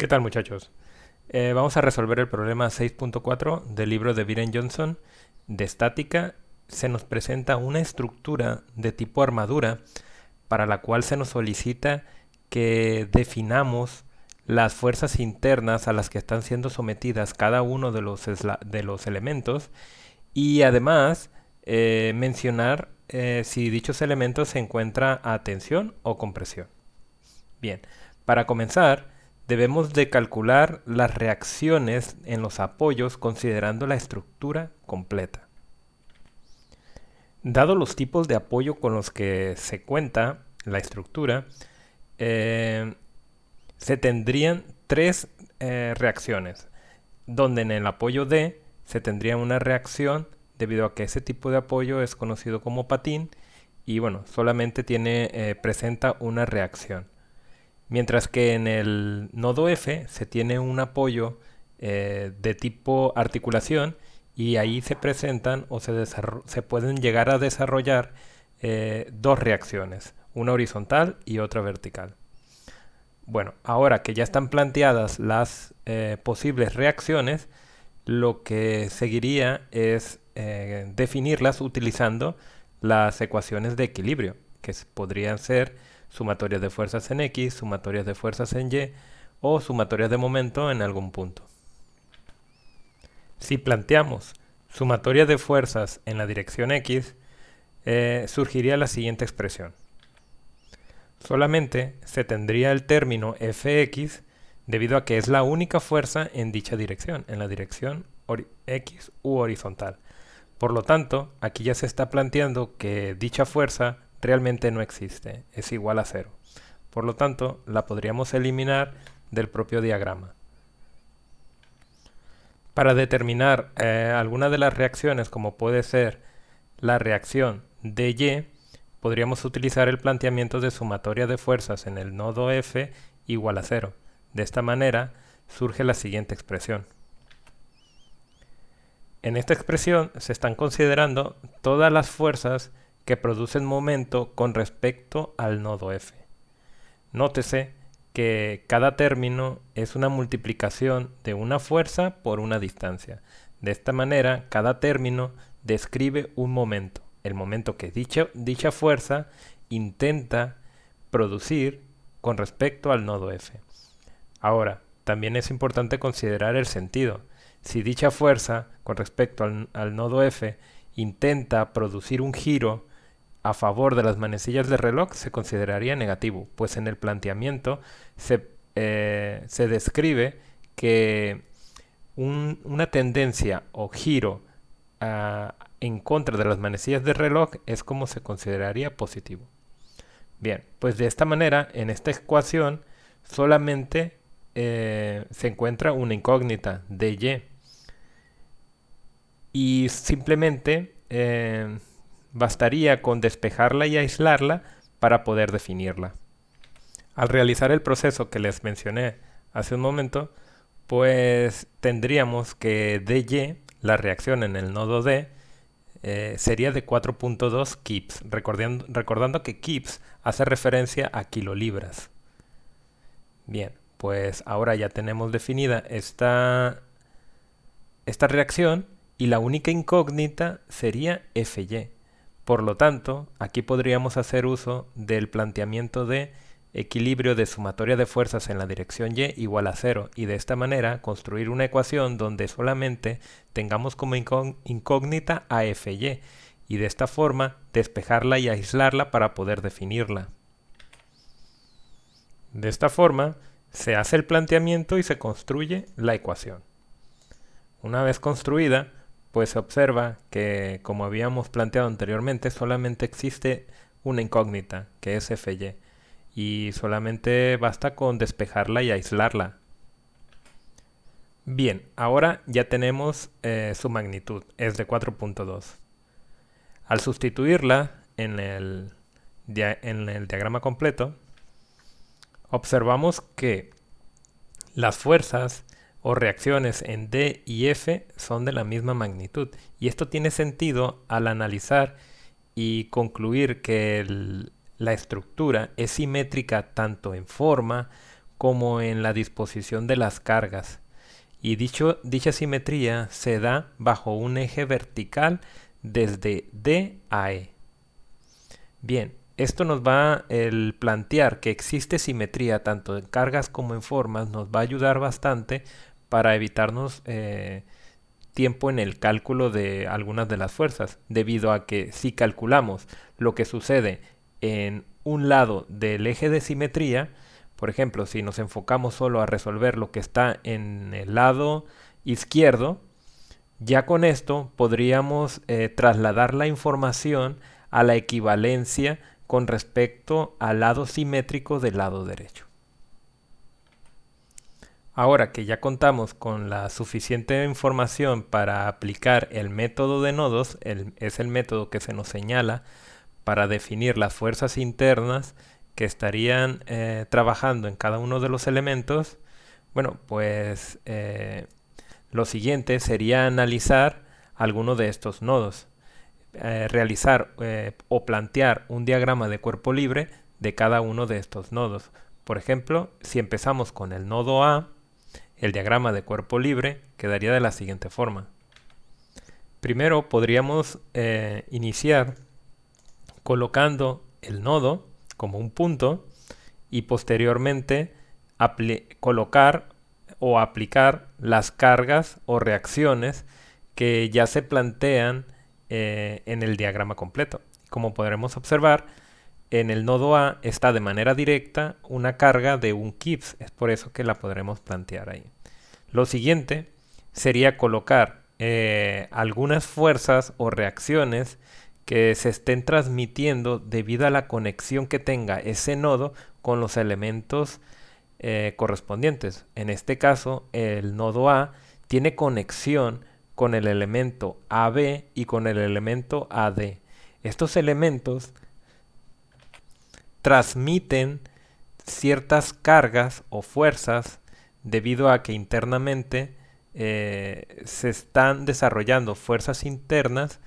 ¿Qué tal, muchachos? Vamos a resolver el problema 6.4 del libro de Byron Johnson de estática. Se nos presenta una estructura de tipo armadura para la cual se nos solicita que definamos las fuerzas internas a las que están siendo sometidas cada uno de los elementos y además mencionar si dichos elementos se encuentran a tensión o compresión. Bien, para comenzar, debemos de calcular las reacciones en los apoyos considerando la estructura completa. Dado los tipos de apoyo con los que se cuenta la estructura, eh, se tendrían tres reacciones, donde en el apoyo D se tendría una reacción debido a que ese tipo de apoyo es conocido como patín y bueno, solamente presenta una reacción. Mientras que en el nodo F se tiene un apoyo de tipo articulación y ahí se presentan o se pueden llegar a desarrollar dos reacciones, una horizontal y otra vertical. Bueno, ahora que ya están planteadas las posibles reacciones, lo que seguiría es definirlas utilizando las ecuaciones de equilibrio, que podrían ser sumatorias de fuerzas en X, sumatorias de fuerzas en Y o sumatorias de momento en algún punto. Si planteamos sumatorias de fuerzas en la dirección X, surgiría la siguiente expresión. Solamente se tendría el término Fx debido a que es la única fuerza en dicha dirección, en la dirección X u horizontal. Por lo tanto, aquí ya se está planteando que dicha fuerza realmente no existe, es igual a cero. Por lo tanto, la podríamos eliminar del propio diagrama. Para determinar alguna de las reacciones, como puede ser la reacción de Y, podríamos utilizar el planteamiento de sumatoria de fuerzas en el nodo F igual a cero. De esta manera surge la siguiente expresión. En esta expresión se están considerando todas las fuerzas que producen momento con respecto al nodo F. Nótese que cada término es una multiplicación de una fuerza por una distancia. De esta manera, cada término describe un momento, el momento que dicha fuerza intenta producir con respecto al nodo F. Ahora, también es importante considerar el sentido. Si dicha fuerza con respecto al nodo F intenta producir un giro a favor de las manecillas de reloj, se consideraría negativo, pues en el planteamiento se describe que una tendencia o giro en contra de las manecillas de reloj es como se consideraría positivo. Bien, pues de esta manera, en esta ecuación solamente se encuentra una incógnita de y simplemente bastaría con despejarla y aislarla para poder definirla. Al realizar el proceso que les mencioné hace un momento, pues tendríamos que dy, la reacción en el nodo D, sería de 4.2 kips, recordando que kips hace referencia a kilolibras. Bien, pues ahora ya tenemos definida esta reacción y la única incógnita sería Fy. Por lo tanto, aquí podríamos hacer uso del planteamiento de equilibrio de sumatoria de fuerzas en la dirección Y igual a cero y de esta manera construir una ecuación donde solamente tengamos como incógnita a Fy y de esta forma despejarla y aislarla para poder definirla. De esta forma se hace el planteamiento y se construye la ecuación. Una vez construida, pues se observa que, como habíamos planteado anteriormente, solamente existe una incógnita, que es Fy, y solamente basta con despejarla y aislarla. Bien, ahora ya tenemos su magnitud, es de 4.2. Al sustituirla en el diagrama completo, observamos que las fuerzas o reacciones en D y F son de la misma magnitud. Y esto tiene sentido al analizar y concluir que la estructura es simétrica tanto en forma como en la disposición de las cargas. Y dicha simetría se da bajo un eje vertical desde D a E. Bien, esto nos va, el plantear que existe simetría tanto en cargas como en formas, nos va a ayudar bastante para evitarnos tiempo en el cálculo de algunas de las fuerzas, debido a que si calculamos lo que sucede en un lado del eje de simetría, por ejemplo, si nos enfocamos solo a resolver lo que está en el lado izquierdo, ya con esto podríamos trasladar la información a la equivalencia con respecto al lado simétrico del lado derecho. Ahora que ya contamos con la suficiente información para aplicar el método de nodos, es el método que se nos señala para definir las fuerzas internas que estarían trabajando en cada uno de los elementos, bueno, pues lo siguiente sería analizar alguno de estos nodos, realizar o plantear un diagrama de cuerpo libre de cada uno de estos nodos. Por ejemplo, si empezamos con el nodo A, el diagrama de cuerpo libre quedaría de la siguiente forma. Primero podríamos iniciar colocando el nodo como un punto y posteriormente colocar o aplicar las cargas o reacciones que ya se plantean en el diagrama completo. Como podremos observar, en el nodo A está de manera directa una carga de 1 Gibbs, es por eso que la podremos plantear ahí. Lo siguiente sería colocar algunas fuerzas o reacciones que se estén transmitiendo debido a la conexión que tenga ese nodo con los elementos correspondientes. En este caso, el nodo A tiene conexión con el elemento AB y con el elemento AD. Estos elementos transmiten ciertas cargas o fuerzas debido a que internamente se están desarrollando fuerzas internas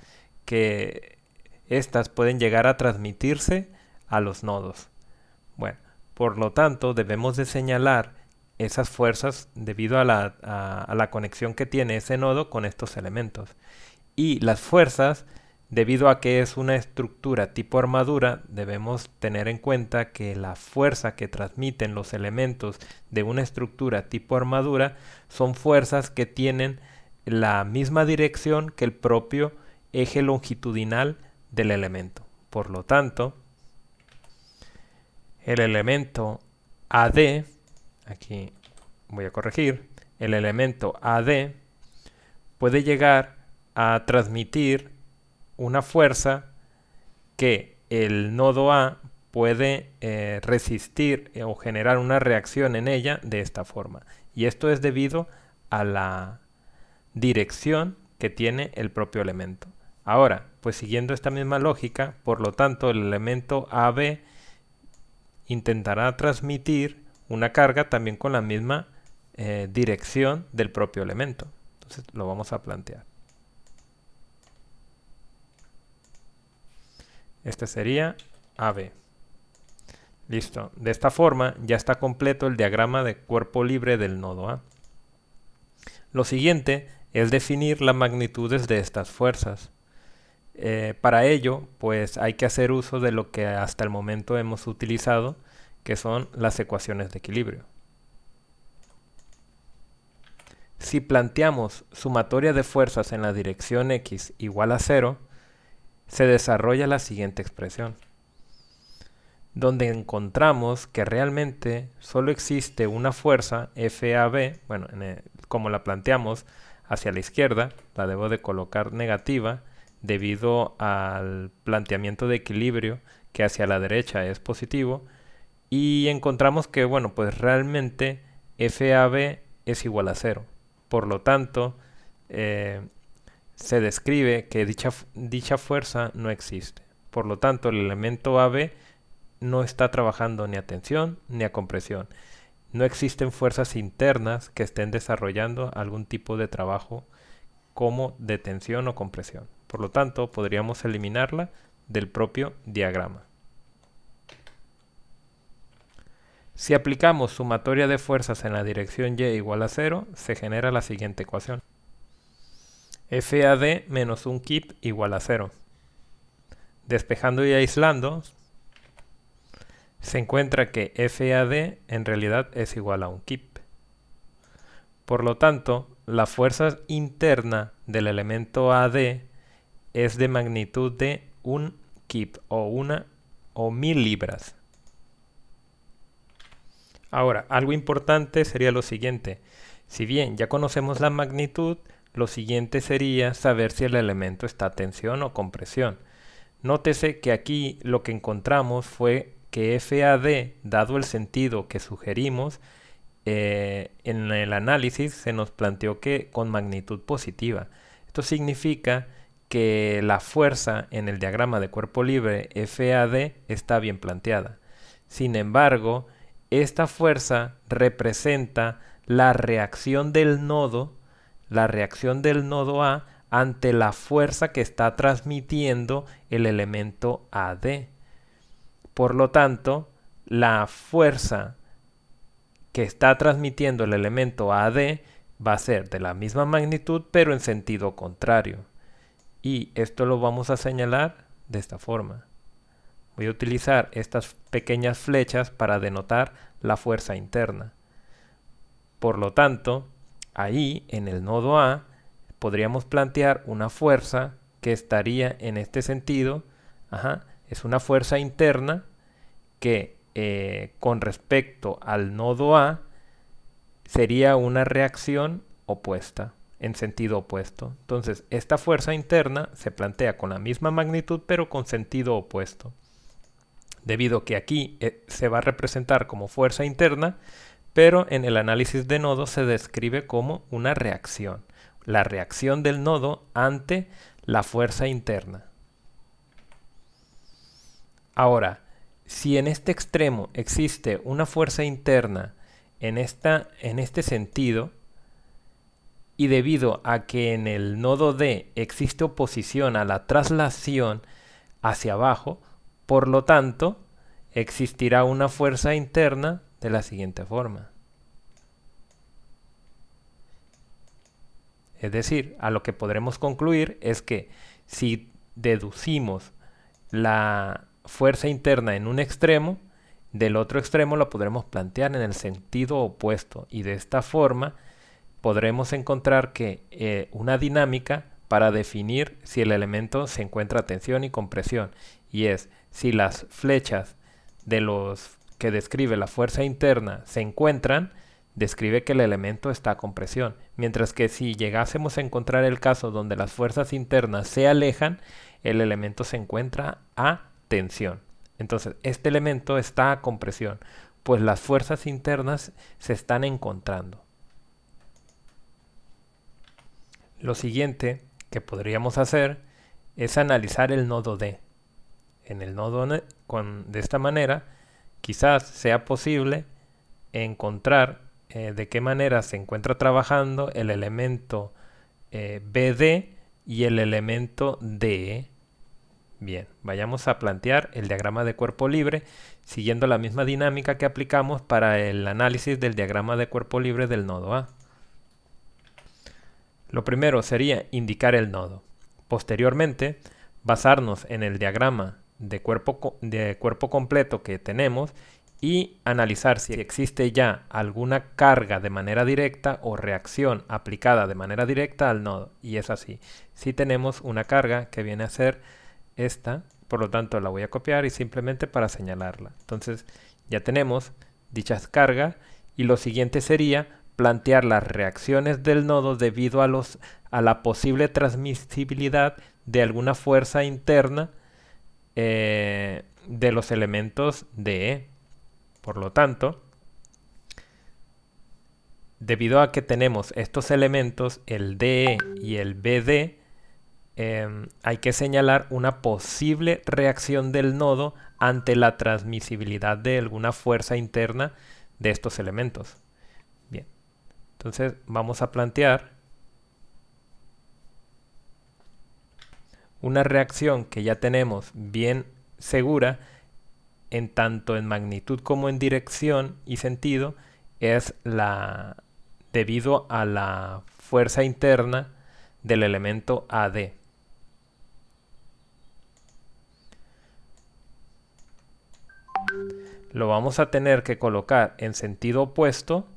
que estas pueden llegar a transmitirse a los nodos. Bueno, por lo tanto debemos de señalar esas fuerzas debido a la conexión que tiene ese nodo con estos elementos. Y las fuerzas, debido a que es una estructura tipo armadura, debemos tener en cuenta que la fuerza que transmiten los elementos de una estructura tipo armadura son fuerzas que tienen la misma dirección que el propio eje longitudinal del elemento. Por lo tanto, el elemento AD, aquí voy a corregir, el elemento AD puede llegar a transmitir una fuerza que el nodo A puede resistir o generar una reacción en ella de esta forma. Y esto es debido a la dirección que tiene el propio elemento. Ahora, pues siguiendo esta misma lógica, por lo tanto el elemento AB intentará transmitir una carga también con la misma dirección del propio elemento. Entonces lo vamos a plantear. Este sería AB. Listo. De esta forma ya está completo el diagrama de cuerpo libre del nodo A. Lo siguiente es definir las magnitudes de estas fuerzas. Para ello, pues hay que hacer uso de lo que hasta el momento hemos utilizado, que son las ecuaciones de equilibrio. Si planteamos sumatoria de fuerzas en la dirección x igual a 0, se desarrolla la siguiente expresión, donde encontramos que realmente solo existe una fuerza FAB, bueno, como la planteamos hacia la izquierda, la debo de colocar negativa, debido al planteamiento de equilibrio que hacia la derecha es positivo, y encontramos que, bueno, pues realmente FAB es igual a 0. Por lo tanto, se describe que dicha fuerza no existe. Por lo tanto, el elemento AB no está trabajando ni a tensión ni a compresión. No existen fuerzas internas que estén desarrollando algún tipo de trabajo como de tensión o compresión. Por lo tanto, podríamos eliminarla del propio diagrama. Si aplicamos sumatoria de fuerzas en la dirección y igual a 0, se genera la siguiente ecuación. FAD menos un kip igual a 0. Despejando y aislando, se encuentra que FAD en realidad es igual a un kip. Por lo tanto, la fuerza interna del elemento AD es de magnitud de un kip o 1000 libras. Ahora, algo importante sería lo siguiente. Si bien ya conocemos la magnitud, lo siguiente sería saber si el elemento está a tensión o compresión. Nótese que aquí lo que encontramos fue que FAD, dado el sentido que sugerimos, en el análisis se nos planteó que con magnitud positiva. Esto significa que la fuerza en el diagrama de cuerpo libre FAD está bien planteada. Sin embargo, esta fuerza representa la reacción del nodo A ante la fuerza que está transmitiendo el elemento AD. Por lo tanto, la fuerza que está transmitiendo el elemento AD va a ser de la misma magnitud pero en sentido contrario. Y esto lo vamos a señalar de esta forma. Voy a utilizar estas pequeñas flechas para denotar la fuerza interna. Por lo tanto, ahí en el nodo A podríamos plantear una fuerza que estaría en este sentido. Es una fuerza interna que con respecto al nodo A sería una reacción opuesta, en sentido opuesto. Entonces, esta fuerza interna se plantea con la misma magnitud pero con sentido opuesto. Debido a que aquí se va a representar como fuerza interna, pero en el análisis de nodos se describe como una reacción. La reacción del nodo ante la fuerza interna. Ahora, si en este extremo existe una fuerza interna en este sentido, y debido a que en el nodo D existe oposición a la traslación hacia abajo, por lo tanto, existirá una fuerza interna de la siguiente forma. Es decir, a lo que podremos concluir es que si deducimos la fuerza interna en un extremo, del otro extremo lo podremos plantear en el sentido opuesto y de esta forma podremos encontrar que una dinámica para definir si el elemento se encuentra a tensión y compresión, y es si las flechas de los que describe la fuerza interna se encuentran, describe que el elemento está a compresión, mientras que si llegásemos a encontrar el caso donde las fuerzas internas se alejan, el elemento se encuentra a tensión. Entonces, este elemento está a compresión, pues las fuerzas internas se están encontrando. Lo siguiente que podríamos hacer es analizar el nodo D. En el nodo D, de esta manera, quizás sea posible encontrar de qué manera se encuentra trabajando el elemento BD y el elemento DE. Bien, vayamos a plantear el diagrama de cuerpo libre siguiendo la misma dinámica que aplicamos para el análisis del diagrama de cuerpo libre del nodo A. Lo primero sería indicar el nodo. Posteriormente, basarnos en el diagrama de cuerpo completo que tenemos y analizar si existe ya alguna carga de manera directa o reacción aplicada de manera directa al nodo. Y es así. Si tenemos una carga que viene a ser esta, por lo tanto la voy a copiar y simplemente para señalarla. Entonces ya tenemos dichas cargas y lo siguiente sería plantear las reacciones del nodo debido a la posible transmisibilidad de alguna fuerza interna de los elementos DE. Por lo tanto, debido a que tenemos estos elementos, el DE y el BD, hay que señalar una posible reacción del nodo ante la transmisibilidad de alguna fuerza interna de estos elementos. Bien, entonces vamos a plantear una reacción que ya tenemos bien segura en tanto en magnitud como en dirección y sentido es debido a la fuerza interna del elemento AD. Lo vamos a tener que colocar en sentido opuesto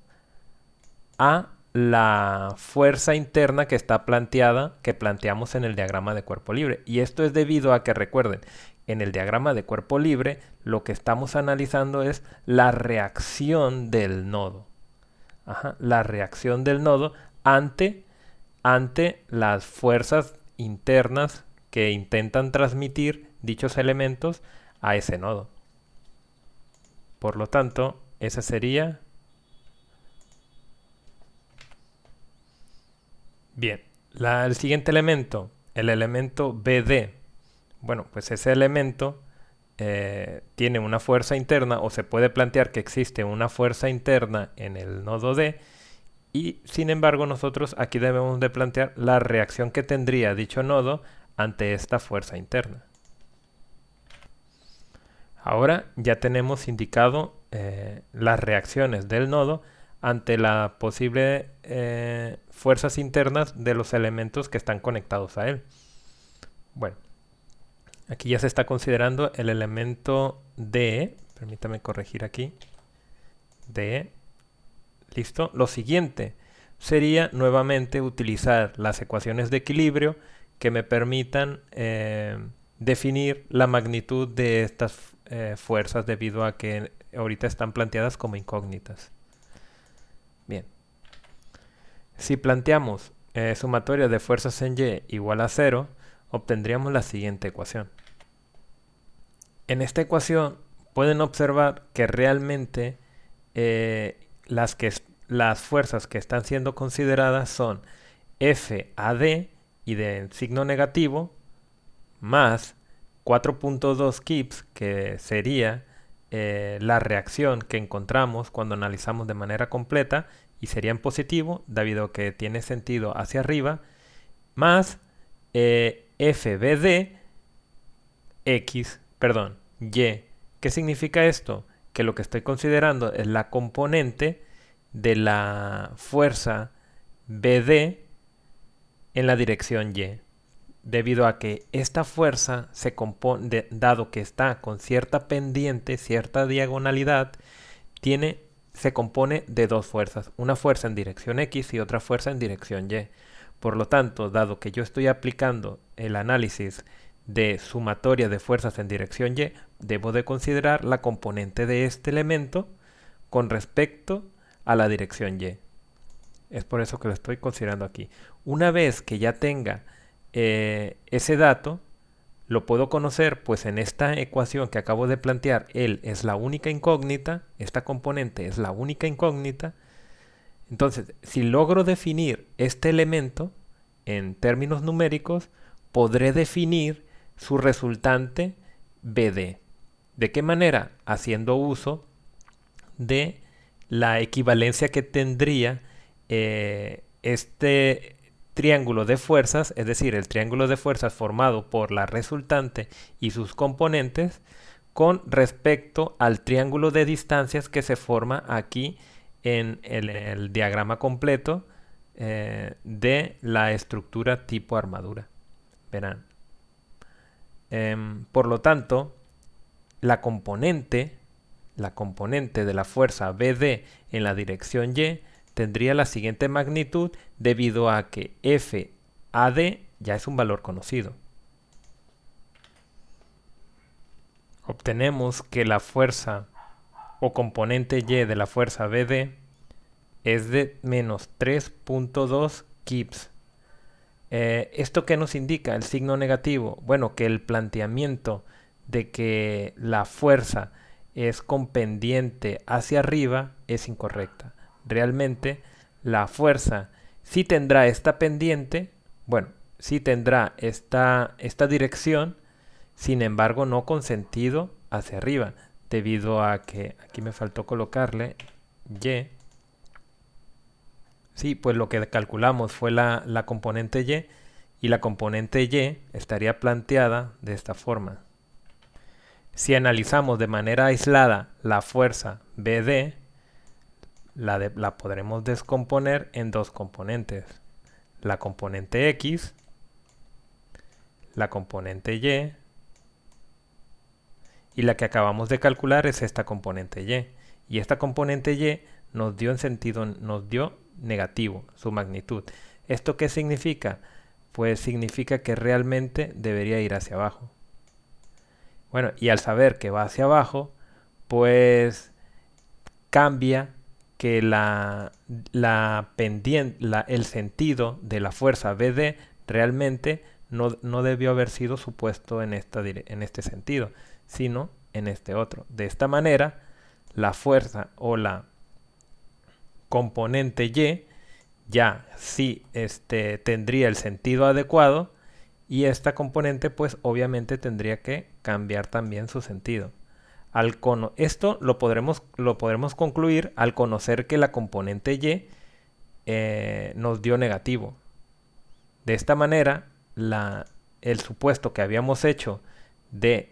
a la fuerza interna que está planteada, que planteamos en el diagrama de cuerpo libre. Y esto es debido a que, recuerden, en el diagrama de cuerpo libre lo que estamos analizando es la reacción del nodo. La reacción del nodo ante las fuerzas internas que intentan transmitir dichos elementos a ese nodo. Por lo tanto, esa sería... Bien, el siguiente elemento, el elemento BD. Bueno, pues ese elemento tiene una fuerza interna, o se puede plantear que existe una fuerza interna en el nodo D, y sin embargo nosotros aquí debemos de plantear la reacción que tendría dicho nodo ante esta fuerza interna. Ahora ya tenemos indicado las reacciones del nodo ante las posibles fuerzas internas de los elementos que están conectados a él. Bueno, aquí ya se está considerando el elemento DE. Permítame corregir aquí. DE. Listo. Lo siguiente sería nuevamente utilizar las ecuaciones de equilibrio que me permitan definir la magnitud de estas fuerzas debido a que ahorita están planteadas como incógnitas. Bien. Si planteamos sumatoria de fuerzas en Y igual a 0, obtendríamos la siguiente ecuación. En esta ecuación pueden observar que realmente las fuerzas que están siendo consideradas son FAD y de signo negativo más 4.2 kips, que sería la reacción que encontramos cuando analizamos de manera completa y sería en positivo debido a que tiene sentido hacia arriba, más FBD Y. ¿Qué significa esto? Que lo que estoy considerando es la componente de la fuerza BD en la dirección Y, debido a que esta fuerza se compone, dado que está con cierta pendiente, cierta diagonalidad, se compone de dos fuerzas, una fuerza en dirección X y otra fuerza en dirección Y. Por lo tanto, dado que yo estoy aplicando el análisis de sumatoria de fuerzas en dirección Y, debo de considerar la componente de este elemento con respecto a la dirección Y. Es por eso que lo estoy considerando aquí. Una vez que ya tenga ese dato, lo puedo conocer, pues en esta ecuación que acabo de plantear, él es la única incógnita, esta componente es la única incógnita. Entonces, si logro definir este elemento en términos numéricos, podré definir su resultante BD. ¿De qué manera? Haciendo uso de la equivalencia que tendría este triángulo de fuerzas, es decir, el triángulo de fuerzas formado por la resultante y sus componentes, con respecto al triángulo de distancias que se forma aquí en el diagrama completo de la estructura tipo armadura. Verán. Por lo tanto, la componente de la fuerza BD en la dirección Y tendría la siguiente magnitud debido a que FAD ya es un valor conocido. Obtenemos que la fuerza o componente Y de la fuerza BD es de menos 3.2 kips. ¿Esto qué nos indica? El signo negativo. Bueno, que el planteamiento de que la fuerza es con pendiente hacia arriba es incorrecta. Realmente la fuerza sí tendrá esta pendiente, bueno, sí tendrá esta dirección, sin embargo no con sentido hacia arriba, debido a que aquí me faltó colocarle Y. Sí, pues lo que calculamos fue la componente Y, y la componente Y estaría planteada de esta forma. Si analizamos de manera aislada la fuerza BD, la podremos descomponer en dos componentes. La componente X, la componente y la que acabamos de calcular es esta componente Y. Y esta componente Y nos dio negativo, su magnitud. ¿Esto qué significa? Pues significa que realmente debería ir hacia abajo. Bueno, y al saber que va hacia abajo, pues cambia que el sentido de la fuerza BD realmente no debió haber sido supuesto en este sentido, sino en este otro. De esta manera, la fuerza o la componente Y ya sí tendría el sentido adecuado, y esta componente pues obviamente tendría que cambiar también su sentido. Esto lo podremos concluir al conocer que la componente Y nos dio negativo. De esta manera, el supuesto que habíamos hecho del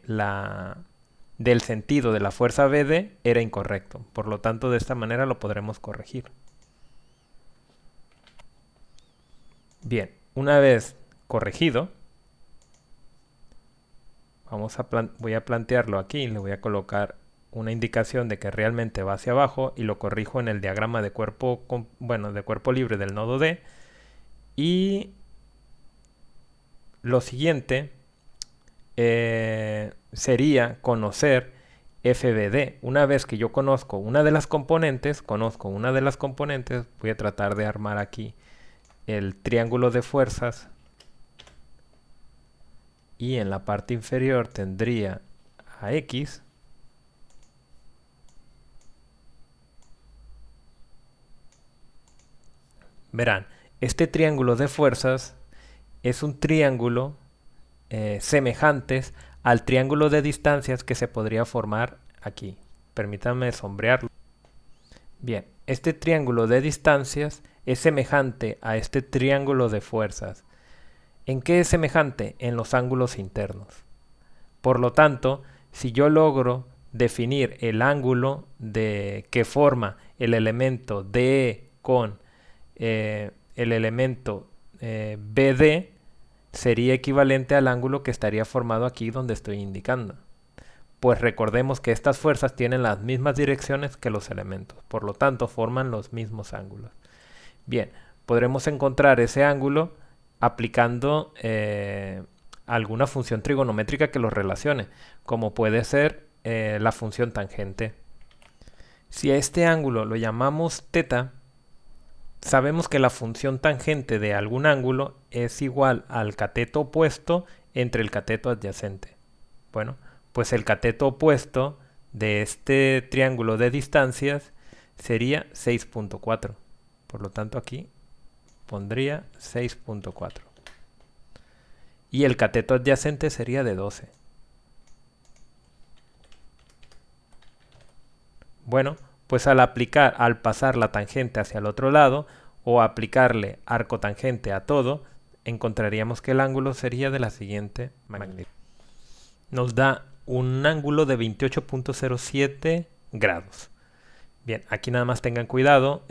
sentido de la fuerza BD era incorrecto. Por lo tanto, de esta manera lo podremos corregir. Bien, una vez corregido, voy a plantearlo aquí, le voy a colocar una indicación de que realmente va hacia abajo y lo corrijo en el diagrama de cuerpo libre del nodo D. Y lo siguiente sería conocer FBD. Una vez que yo conozco una de las componentes, voy a tratar de armar aquí el triángulo de fuerzas, y en la parte inferior tendría a X. Verán, este triángulo de fuerzas es un triángulo semejantes al triángulo de distancias que se podría formar aquí. Permítanme sombrearlo. Bien, este triángulo de distancias es semejante a este triángulo de fuerzas. ¿En qué es semejante? En los ángulos internos. Por lo tanto, si yo logro definir el ángulo que forma el elemento DE con el elemento BD, sería equivalente al ángulo que estaría formado aquí donde estoy indicando. Pues recordemos que estas fuerzas tienen las mismas direcciones que los elementos, por lo tanto forman los mismos ángulos. Bien, podremos encontrar ese ángulo aplicando alguna función trigonométrica que los relacione, como puede ser la función tangente. Si a este ángulo lo llamamos θ, sabemos que la función tangente de algún ángulo es igual al cateto opuesto entre el cateto adyacente. Bueno, pues el cateto opuesto de este triángulo de distancias sería 6.4. Por lo tanto aquí pondría 6.4. Y el cateto adyacente sería de 12. Bueno, pues al pasar la tangente hacia el otro lado o aplicarle arco tangente a todo, encontraríamos que el ángulo sería de la siguiente magnitud. Nos da un ángulo de 28.07 grados. Bien, aquí nada más tengan cuidado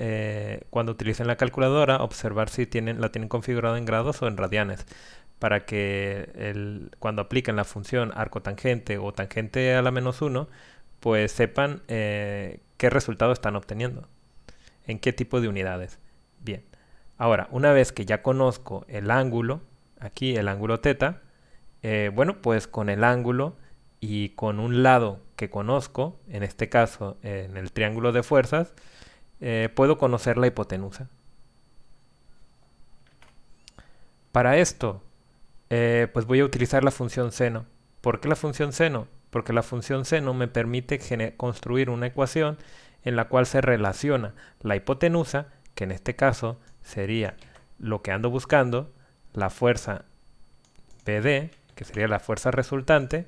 cuando utilicen la calculadora, observar si la tienen configurada en grados o en radianes, para que cuando apliquen la función arco tangente o tangente a la -1, pues sepan qué resultado están obteniendo, en qué tipo de unidades. Bien, ahora, una vez que ya conozco el ángulo, aquí el ángulo θ, bueno, pues con el ángulo y con un lado que conozco, en este caso en el triángulo de fuerzas, puedo conocer la hipotenusa. Para esto, pues voy a utilizar la función seno. ¿Por qué la función seno? Porque la función seno me permite construir una ecuación en la cual se relaciona la hipotenusa, que en este caso sería lo que ando buscando, la fuerza BD, que sería la fuerza resultante,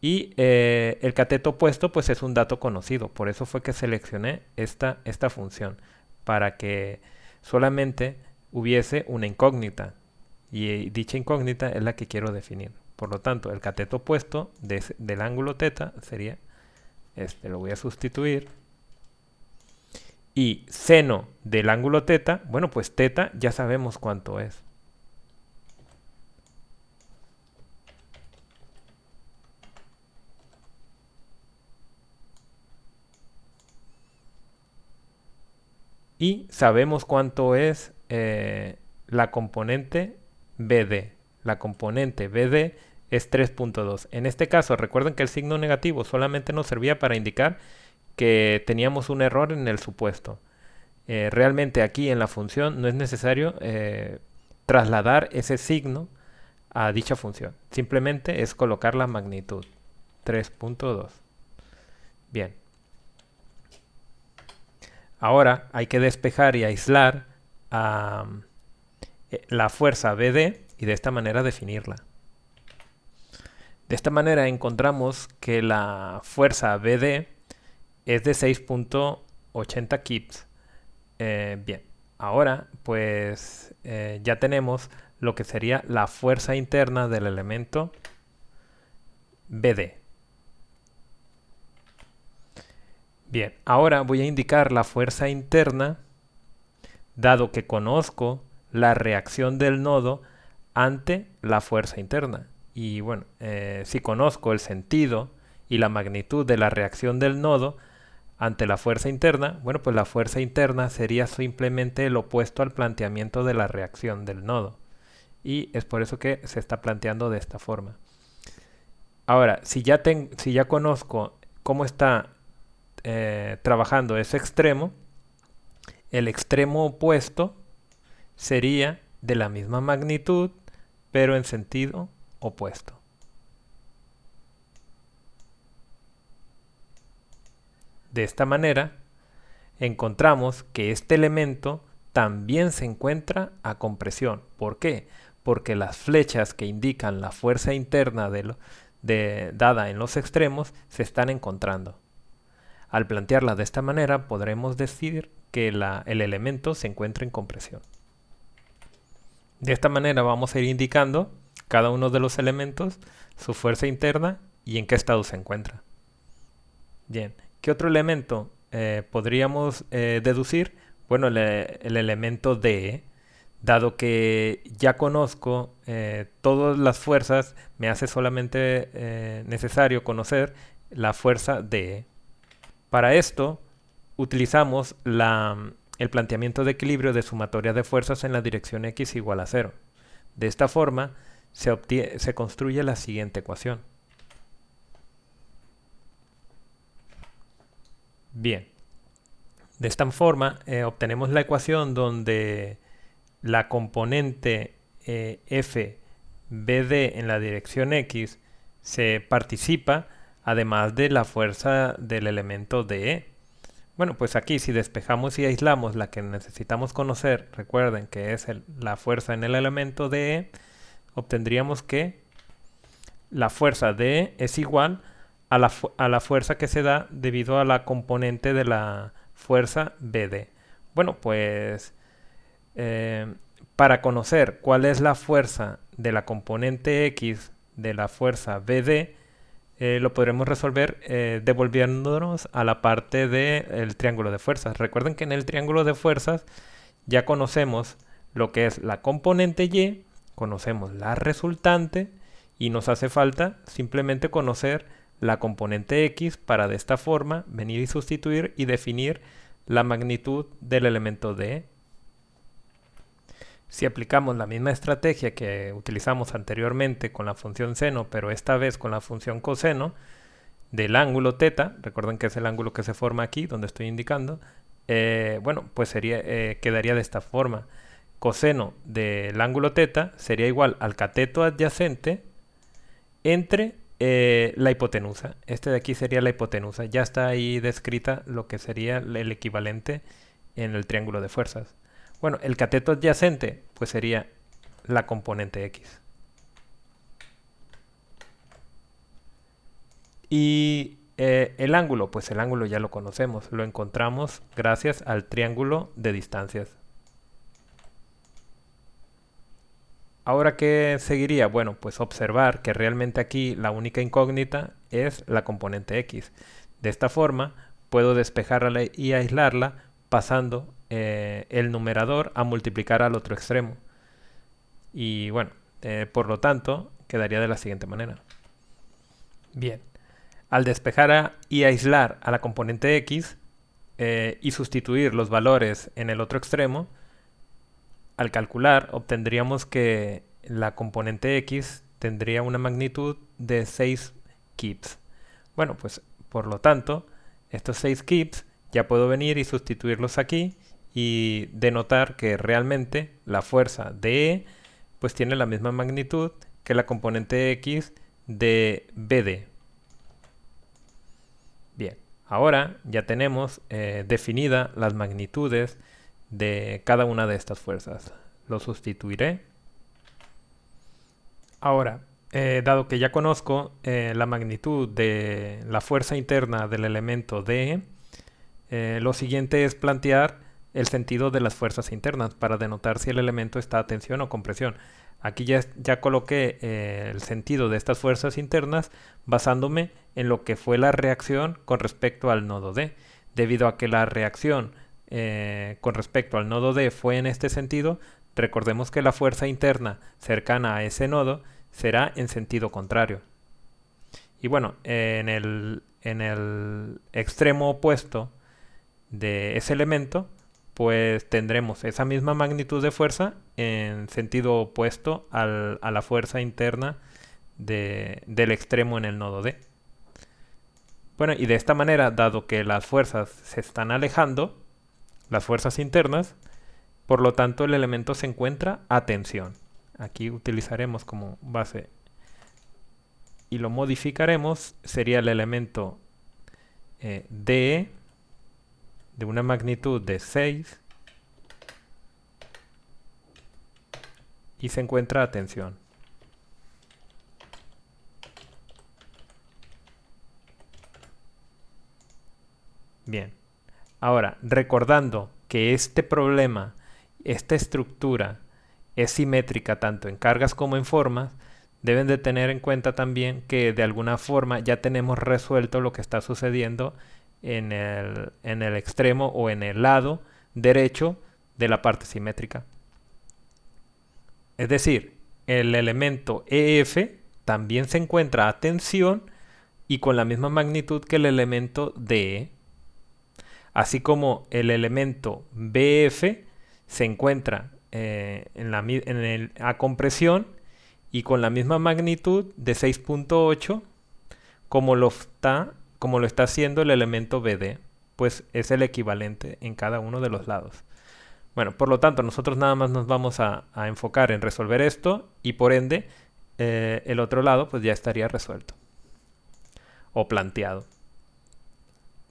y el cateto opuesto pues es un dato conocido. Por eso fue que seleccioné esta función, para que solamente hubiese una incógnita, y dicha incógnita es la que quiero definir. Por lo tanto, el cateto opuesto del ángulo θ sería este. Lo voy a sustituir. Y seno del ángulo θ, bueno, pues θ ya sabemos cuánto es. Y sabemos cuánto es la componente BD. La componente BD es 3.2. En este caso, recuerden que el signo negativo solamente nos servía para indicar que teníamos un error en el supuesto. Realmente aquí en la función no es necesario trasladar ese signo a dicha función. Simplemente es colocar la magnitud. 3.2. Bien. Ahora hay que despejar y aislar la fuerza BD y de esta manera definirla. De esta manera encontramos que la fuerza BD es de 6.80 kips. Bien, ahora pues ya tenemos lo que sería la fuerza interna del elemento BD. Bien, ahora voy a indicar la fuerza interna, dado que conozco la reacción del nodo ante la fuerza interna. Y bueno, si conozco el sentido y la magnitud de la reacción del nodo ante la fuerza interna, bueno, pues la fuerza interna sería simplemente el opuesto al planteamiento de la reacción del nodo. Y es por eso que se está planteando de esta forma. Ahora, si ya conozco cómo está trabajando ese extremo, el extremo opuesto sería de la misma magnitud, pero en sentido opuesto. De esta manera, encontramos que este elemento también se encuentra a compresión. ¿Por qué? Porque las flechas que indican la fuerza interna dada en los extremos se están encontrando. Al plantearla de esta manera, podremos decir que el elemento se encuentra en compresión. De esta manera vamos a ir indicando cada uno de los elementos, su fuerza interna y en qué estado se encuentra. Bien, ¿qué otro elemento podríamos deducir? Bueno, el elemento D, dado que ya conozco todas las fuerzas, me hace solamente necesario conocer la fuerza D. Para esto utilizamos el planteamiento de equilibrio de sumatoria de fuerzas en la dirección x igual a 0. De esta forma se construye la siguiente ecuación. Bien, de esta forma obtenemos la ecuación donde la componente f BD en la dirección x se participa además de la fuerza del elemento DE. Bueno, pues aquí si despejamos y aislamos la que necesitamos conocer, recuerden que es la fuerza en el elemento DE, obtendríamos que la fuerza DE es igual a la fuerza que se da debido a la componente de la fuerza BD. Bueno, pues para conocer cuál es la fuerza de la componente X de la fuerza BD, lo podremos resolver devolviéndonos a la parte del triángulo de fuerzas. Recuerden que en el triángulo de fuerzas ya conocemos lo que es la componente Y, conocemos la resultante y nos hace falta simplemente conocer la componente X para de esta forma venir y sustituir y definir la magnitud del elemento D. Si aplicamos la misma estrategia que utilizamos anteriormente con la función seno, pero esta vez con la función coseno del ángulo θ, recuerden que es el ángulo que se forma aquí, donde estoy indicando, bueno, pues quedaría de esta forma. Coseno del ángulo θ sería igual al cateto adyacente entre la hipotenusa. Este de aquí sería la hipotenusa. Ya está ahí descrita lo que sería el equivalente en el triángulo de fuerzas. Bueno, el cateto adyacente pues sería la componente X. Y el ángulo, pues el ángulo ya lo conocemos, lo encontramos gracias al triángulo de distancias. Ahora, ¿qué seguiría? Bueno, pues observar que realmente aquí la única incógnita es la componente X. De esta forma, puedo despejarla y aislarla pasando el numerador a multiplicar al otro extremo. Y bueno, por lo tanto, quedaría de la siguiente manera. Bien, al despejar y aislar a la componente X y sustituir los valores en el otro extremo, al calcular obtendríamos que la componente X tendría una magnitud de 6 kips. Bueno, pues por lo tanto, estos 6 kips ya puedo venir y sustituirlos aquí y denotar que realmente la fuerza de E pues tiene la misma magnitud que la componente X de BD. Bien, ahora ya tenemos definidas las magnitudes de cada una de estas fuerzas. Lo sustituiré. Ahora, dado que ya conozco la magnitud de la fuerza interna del elemento D, lo siguiente es plantear el sentido de las fuerzas internas para denotar si el elemento está a tensión o compresión. Aquí ya coloqué el sentido de estas fuerzas internas basándome en lo que fue la reacción con respecto al nodo D. Debido a que la reacción con respecto al nodo D fue en este sentido, recordemos que la fuerza interna cercana a ese nodo será en sentido contrario. Y bueno, en el extremo opuesto de ese elemento, pues tendremos esa misma magnitud de fuerza en sentido opuesto a la fuerza interna del extremo en el nodo D. Bueno, y de esta manera, dado que las fuerzas se están alejando, las fuerzas internas, por lo tanto el elemento se encuentra a tensión. Aquí utilizaremos como base y lo modificaremos, sería el elemento DE de una magnitud de 6 y se encuentra a tensión. Bien, ahora recordando que este problema, esta estructura es simétrica tanto en cargas como en formas, deben de tener en cuenta también que de alguna forma ya tenemos resuelto lo que está sucediendo en el extremo o en el lado derecho de la parte simétrica. Es decir, el elemento EF también se encuentra a tensión y con la misma magnitud que el elemento DE. Así como el elemento BF se encuentra a compresión y con la misma magnitud de 6.8 como lo está haciendo el elemento BD, pues es el equivalente en cada uno de los lados. Bueno, por lo tanto, nosotros nada más nos vamos a enfocar en resolver esto y por ende el otro lado pues ya estaría resuelto o planteado.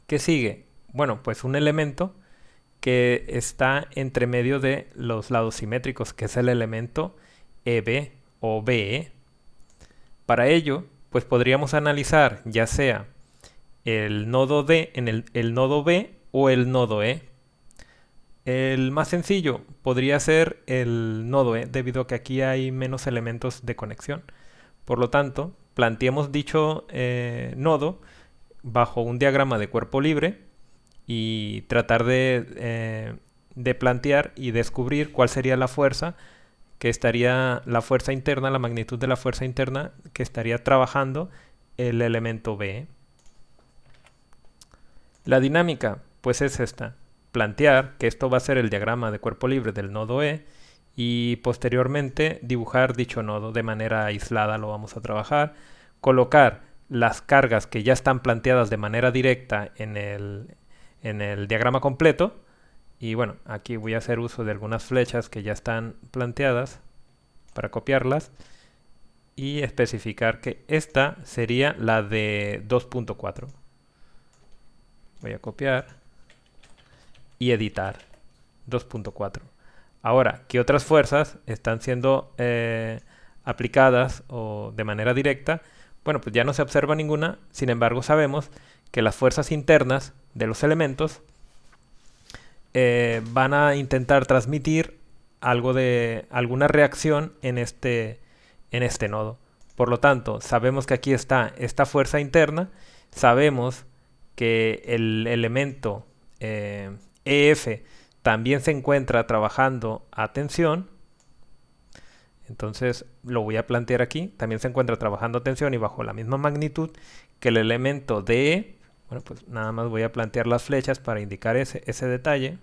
¿Qué sigue? Bueno, pues un elemento que está entre medio de los lados simétricos, que es el elemento EB o BE. Para ello, pues podríamos analizar ya sea el nodo D en el nodo B o el nodo E. El más sencillo podría ser el nodo E, debido a que aquí hay menos elementos de conexión. Por lo tanto, planteemos dicho nodo bajo un diagrama de cuerpo libre y tratar de plantear y descubrir cuál sería la fuerza que estaría, la fuerza interna, la magnitud de la fuerza interna que estaría trabajando el elemento B. La dinámica, pues es esta. Plantear que esto va a ser el diagrama de cuerpo libre del nodo E y posteriormente dibujar dicho nodo de manera aislada, lo vamos a trabajar. Colocar las cargas que ya están planteadas de manera directa en el diagrama completo. Y bueno, aquí voy a hacer uso de algunas flechas que ya están planteadas para copiarlas y especificar que esta sería la de 2.4. Voy a copiar y editar 2.4. Ahora, ¿qué otras fuerzas están siendo aplicadas o de manera directa? Bueno, pues ya no se observa ninguna, sin embargo sabemos que las fuerzas internas de los elementos van a intentar transmitir alguna reacción en este nodo. Por lo tanto, sabemos que aquí está esta fuerza interna, sabemos que el elemento EF también se encuentra trabajando a tensión. Entonces lo voy a plantear aquí. También se encuentra trabajando a tensión y bajo la misma magnitud que el elemento DE. Bueno, pues nada más voy a plantear las flechas para indicar ese detalle.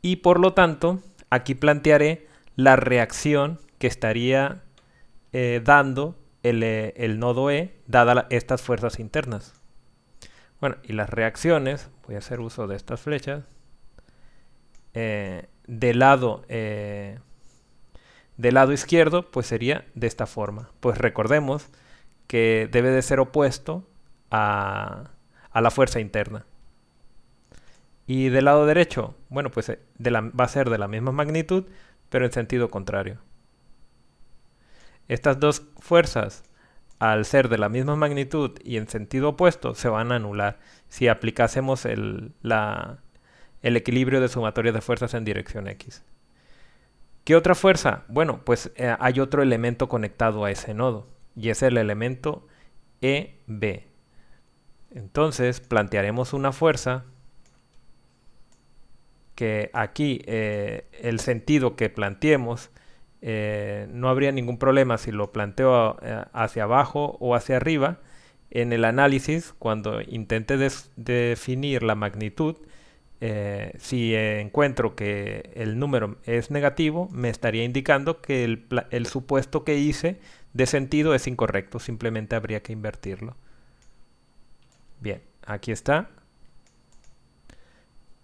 Y por lo tanto, aquí plantearé la reacción que estaría dando el nodo E, dadas estas fuerzas internas. Bueno, y las reacciones, voy a hacer uso de estas flechas. Del lado izquierdo, pues sería de esta forma. Pues recordemos que debe de ser opuesto a la fuerza interna. Y del lado derecho, bueno, pues va a ser de la misma magnitud, pero en sentido contrario. Estas dos fuerzas, al ser de la misma magnitud y en sentido opuesto, se van a anular si aplicásemos el equilibrio de sumatoria de fuerzas en dirección X. ¿Qué otra fuerza? Bueno, pues hay otro elemento conectado a ese nodo, y es el elemento EB. Entonces, plantearemos una fuerza que aquí el sentido que planteemos no habría ningún problema si lo planteo hacia abajo o hacia arriba. En el análisis, cuando intente definir la magnitud, si encuentro que el número es negativo, me estaría indicando que el supuesto que hice de sentido es incorrecto, simplemente habría que invertirlo. Bien, aquí está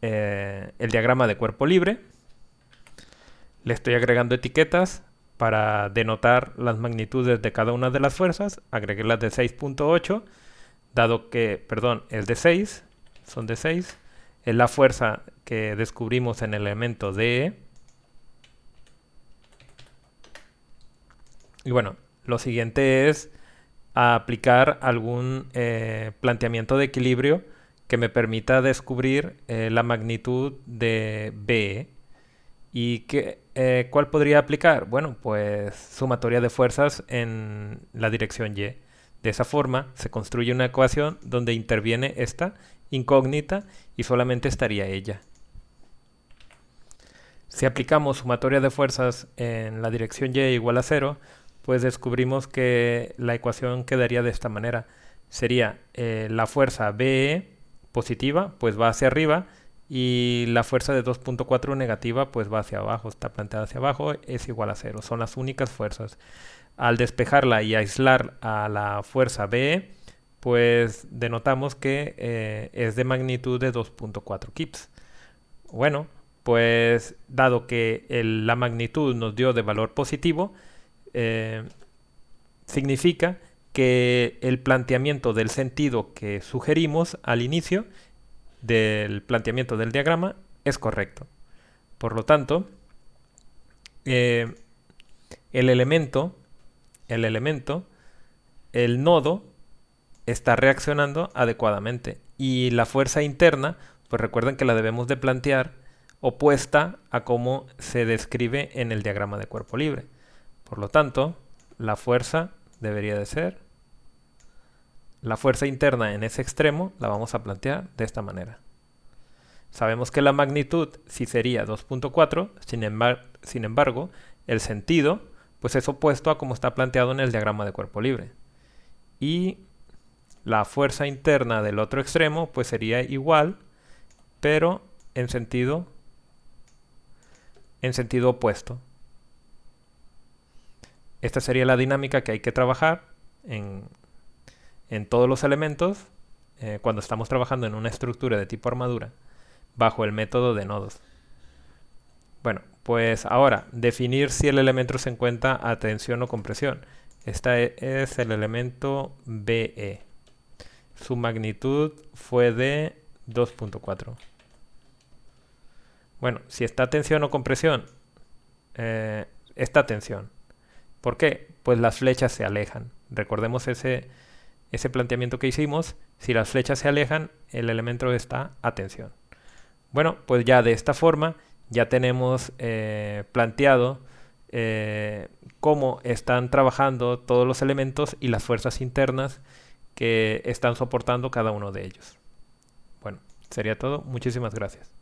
el diagrama de cuerpo libre. Le estoy agregando etiquetas para denotar las magnitudes de cada una de las fuerzas. Agregué las de 6.8, dado que, perdón, es de 6, son de 6. Es la fuerza que descubrimos en el elemento DE. Y bueno, lo siguiente es aplicar algún planteamiento de equilibrio que me permita descubrir la magnitud de BE. ¿Y cuál podría aplicar? Bueno, pues sumatoria de fuerzas en la dirección Y. De esa forma se construye una ecuación donde interviene esta incógnita y solamente estaría ella. Si aplicamos sumatoria de fuerzas en la dirección Y igual a 0, pues descubrimos que la ecuación quedaría de esta manera. Sería la fuerza BE positiva, pues va hacia arriba, y la fuerza de 2.4 negativa, pues va hacia abajo, está planteada hacia abajo, es igual a 0. Son las únicas fuerzas. Al despejarla y aislar a la fuerza BE, pues denotamos que es de magnitud de 2.4 kips. Bueno, pues dado que la magnitud nos dio de valor positivo, significa que el planteamiento del sentido que sugerimos al inicio del planteamiento del diagrama es correcto. Por lo tanto, el nodo está reaccionando adecuadamente, y la fuerza interna, pues recuerden que la debemos de plantear opuesta a cómo se describe en el diagrama de cuerpo libre. Por lo tanto, la fuerza debería de ser, la fuerza interna en ese extremo la vamos a plantear de esta manera. Sabemos que la magnitud sí sería 2.4, sin embargo, el sentido pues es opuesto a como está planteado en el diagrama de cuerpo libre. Y la fuerza interna del otro extremo pues sería igual, pero en sentido opuesto. Esta sería la dinámica que hay que trabajar en todos los elementos cuando estamos trabajando en una estructura de tipo armadura bajo el método de nodos. Bueno, pues ahora, definir si el elemento se encuentra a tensión o compresión. Este es el elemento BE. Su magnitud fue de 2.4. Bueno, si está a tensión o compresión, está a tensión. ¿Por qué? Pues las flechas se alejan. Recordemos ese planteamiento que hicimos. Si las flechas se alejan, el elemento está a tensión. Bueno, pues ya de esta forma ya tenemos planteado cómo están trabajando todos los elementos y las fuerzas internas que están soportando cada uno de ellos. Bueno, sería todo. Muchísimas gracias.